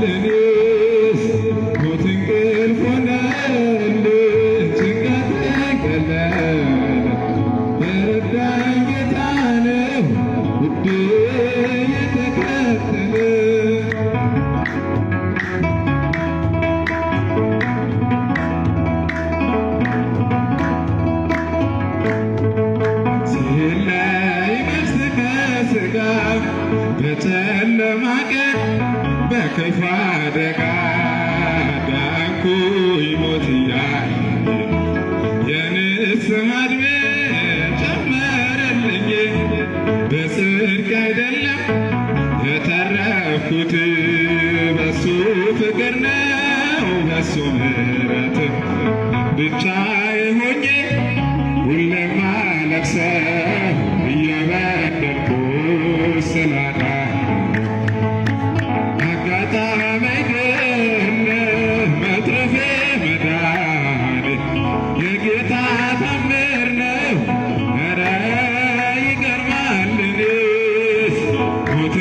ለኔስ ሞት እንቅልፍ ሆነልኝ ጭንቀት ቀለለ የረዳኝ ጌታ ነው ውዴ የተከተለ በጨለማ ቀን በክፉ አደጋ ዳንኩኝ ሞት እያየ የንስሐ ዕድሜ ጨመረልኝ በጽድቅ አይደለም የተረፍኩት በሱ ፍቅር ነው በሱ ምሕረት ብቻዬ ሆኜ ሁሌም አለቅሰው እየበደልኩ ስላጣ አጋጣሚ ግን መትረፌ መዳኔ የጌታ ታምር ነው። ኧረ ይገርማል እኔስ ሞት